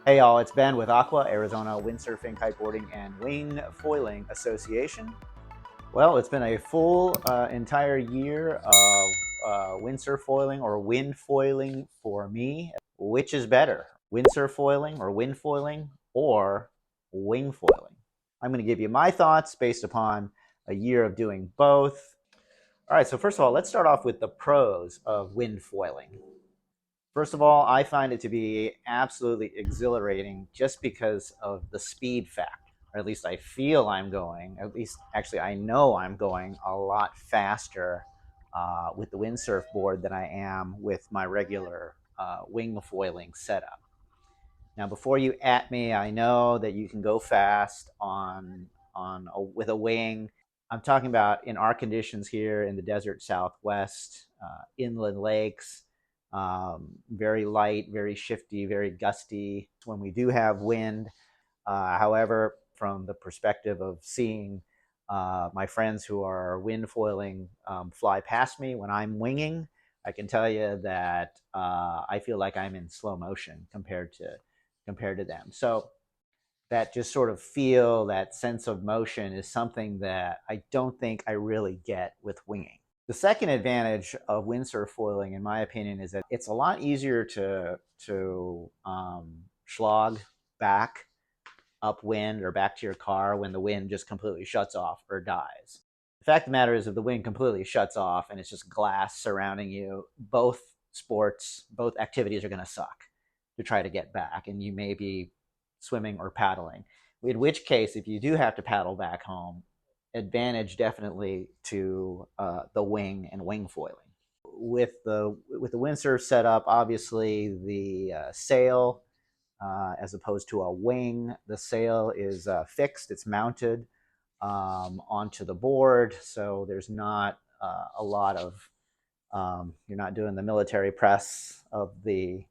Hey y'all, it's Ben with AWKWA, Arizona Windsurfing, Kiteboarding, and Wingfoiling Association. Well, it's been a full entire year of windsurf foiling or wind foiling for me. Which is better, windsurf foiling or wind foiling or wing foiling? I'm going to give you my thoughts based upon a year of doing both. All right, so first of all, let's start off with the pros of wind foiling. First of all, I find it to be absolutely exhilarating just because of the speed factor. Or at least I feel I'm going, at least actually I know I'm going a lot faster with the windsurf board than I am with my regular wing foiling setup. Now, before you at me, I know that you can go fast with a wing. I'm talking about in our conditions here in the desert Southwest, inland lakes, very light, very shifty, very gusty when we do have wind. However, from the perspective of seeing my friends who are wind foiling fly past me when I'm winging, I can tell you that I feel like I'm in slow motion compared to them. So that just sort of feel, that sense of motion is something that I don't think I really get with winging. The second advantage of windsurf foiling, in my opinion, is that it's a lot easier to slog back upwind or back to your car when the wind just completely shuts off or dies. The fact of the matter is, if the wind completely shuts off and it's just glass surrounding you, both both activities are going to suck to try to get back, and you may be swimming or paddling. In which case, if you do have to paddle back home, advantage definitely to the wing and wing foiling. With the windsurf setup, obviously the sail, as opposed to a wing, the sail is fixed. It's mounted onto the board, so there's not a lot of you're not doing the military press of the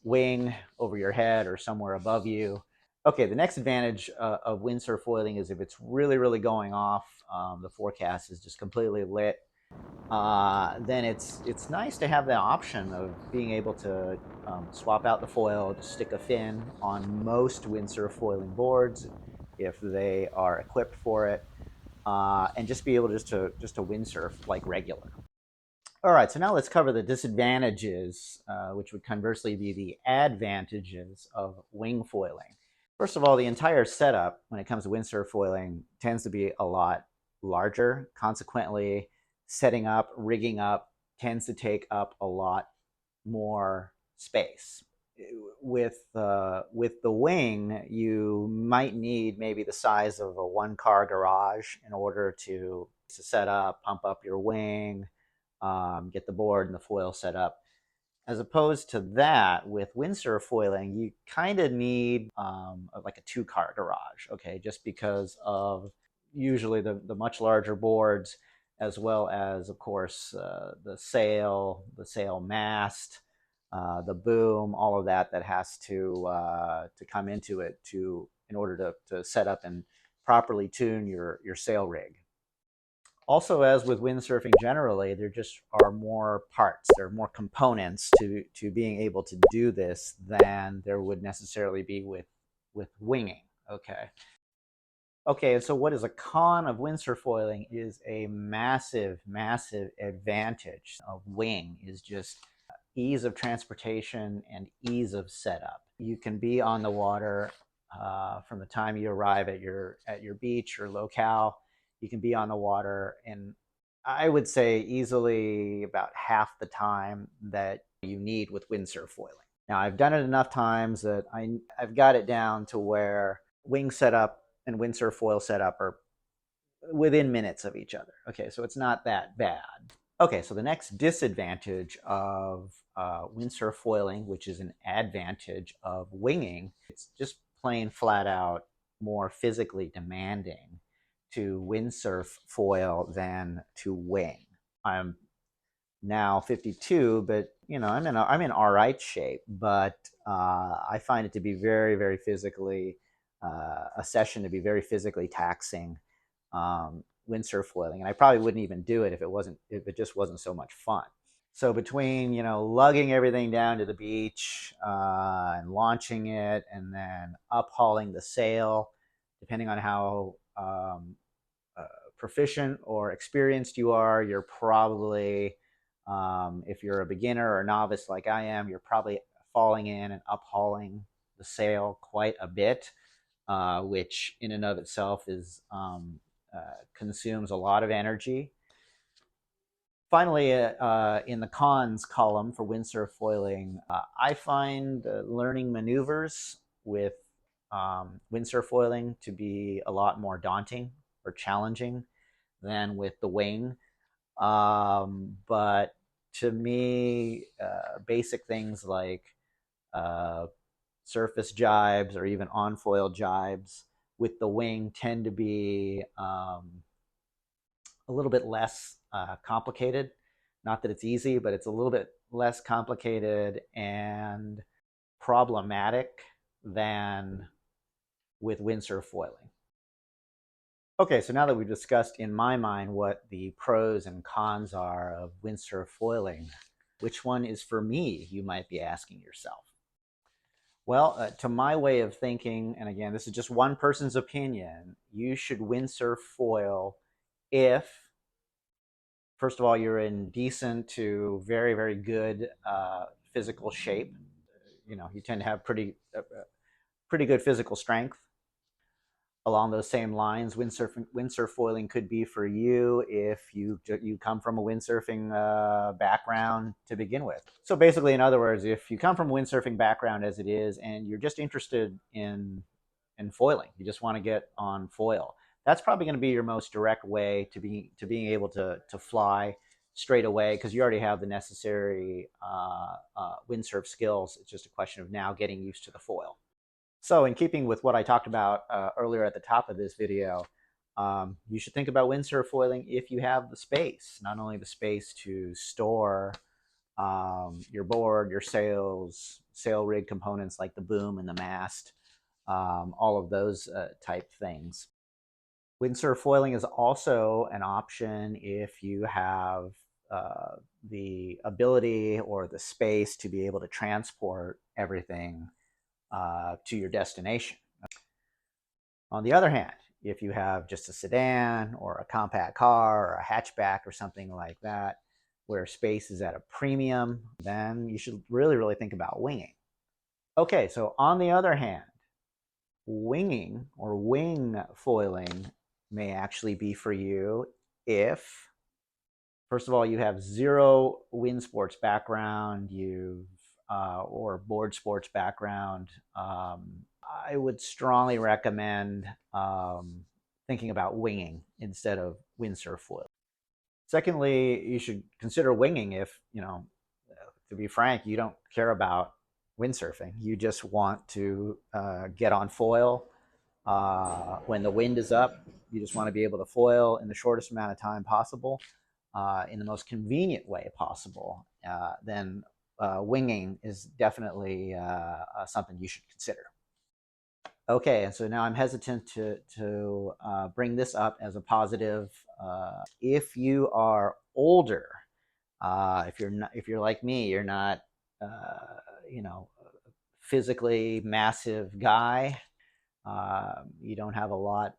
wing over your head or somewhere above you. Okay, the next advantage of windsurf foiling is if it's really, really going off, the forecast is just completely lit, then it's nice to have the option of being able to swap out the foil, just stick a fin on most windsurf foiling boards if they are equipped for it, and just be able just to windsurf like regular. All right, so now let's cover the disadvantages, which would conversely be the advantages of wing foiling. First of all, the entire setup when it comes to windsurf foiling tends to be a lot larger. Consequently, setting up, rigging up tends to take up a lot more space. With the wing, you might need maybe the size of a one-car garage in order to set up, pump up your wing, get the board and the foil set up. As opposed to that, with windsurf foiling, you kind of need like a two-car garage, okay, just because of usually the much larger boards, as well as, of course, the sail mast, the boom, all of that has to come into it in order to set up and properly tune your sail rig. Also, as with windsurfing generally, there just are more parts, there are more components to being able to do this than there would necessarily be with winging. Okay, and so what is a con of windsurf foiling is a massive, massive advantage of wing is just ease of transportation and ease of setup. You can be on the water from the time you arrive at your beach or locale. You can be on the water in, I would say, easily about half the time that you need with windsurf foiling. Now, I've done it enough times that I've got it down to where wing setup and windsurf foil setup are within minutes of each other. Okay, so it's not that bad. Okay, so the next disadvantage of windsurf foiling, which is an advantage of winging, it's just plain flat out more physically demanding to windsurf foil than to wing. I'm now 52, but I'm in all right shape, but I find it to be very, very physically a session to be very physically taxing. Windsurf foiling, and I probably wouldn't even do it if it just wasn't so much fun. So between, you know, lugging everything down to the beach and launching it and then uphauling the sail, depending on how uh, proficient or experienced you are, you're probably, if you're a beginner or a novice like I am, you're probably falling in and uphauling the sail quite a bit, which in and of itself is consumes a lot of energy. Finally, in the cons column for windsurf foiling, I find learning maneuvers with windsurf foiling to be a lot more daunting or challenging than with the wing. But to me, basic things like uh, surface jibes or even on foil jibes with the wing tend to be a little bit less complicated. Not that it's easy, but it's a little bit less complicated and problematic than with windsurf foiling. Okay, so now that we've discussed in my mind what the pros and cons are of windsurf foiling, which one is for me, you might be asking yourself. Well, to my way of thinking, and again, this is just one person's opinion, you should windsurf foil if, first of all, you're in decent to very, very good physical shape. You know, you tend to have pretty good physical strength. Along those same lines, windsurf foiling could be for you if you come from a windsurfing background to begin with. So basically, in other words, if you come from a windsurfing background as it is, and you're just interested in foiling, you just want to get on foil. That's probably going to be your most direct way to being able to fly straight away, because you already have the necessary windsurf skills. It's just a question of now getting used to the foil. So in keeping with what I talked about earlier at the top of this video, you should think about windsurf foiling if you have the space, not only the space to store your board, your sails, sail rig components like the boom and the mast, all of those type things. Windsurf foiling is also an option if you have the ability or the space to be able to transport everything to your destination. On the other hand, if you have just a sedan or a compact car or a hatchback or something like that, where space is at a premium, then you should really, really think about winging. Okay, so on the other hand, winging or wing foiling may actually be for you if, first of all, you have zero wind sports background, or board sports background. I would strongly recommend thinking about winging instead of windsurf foiling. Secondly, you should consider winging if, you know, to be frank, you don't care about windsurfing. You just want to get on foil when the wind is up. You just want to be able to foil in the shortest amount of time possible, in the most convenient way possible. Then winging is definitely something you should consider. Okay, and so now I'm hesitant to bring this up as a positive. If you are older, if you're like me, you're not, you know, physically massive guy. You don't have a lot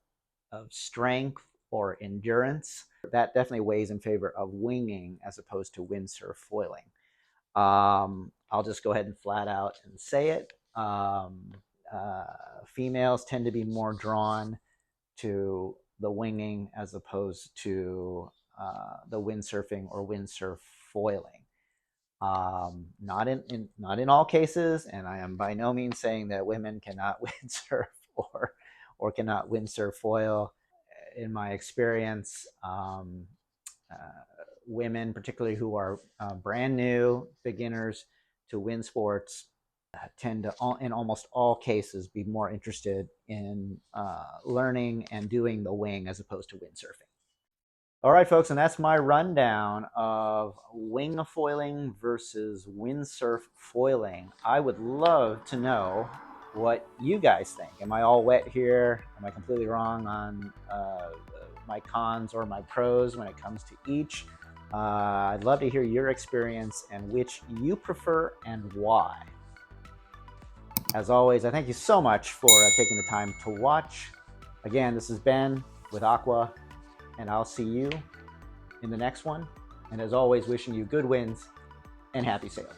of strength or endurance. That definitely weighs in favor of winging as opposed to windsurf foiling. I'll just go ahead and flat out and say it. Females tend to be more drawn to the winging as opposed to the windsurfing or windsurf foiling. Not in all cases, and I am by no means saying that women cannot windsurf or cannot windsurf foil. In my experience, women, particularly who are brand new beginners to wind sports, tend to, in almost all cases, be more interested in learning and doing the wing as opposed to windsurfing. All right, folks, and that's my rundown of wing foiling versus windsurf foiling. I would love to know what you guys think. Am I all wet here? Am I completely wrong on my cons or my pros when it comes to each? I'd love to hear your experience and which you prefer and why. As always, I thank you so much for taking the time to watch. Again, this is Ben with AWKWA, and I'll see you in the next one. And as always, wishing you good winds and happy sailing.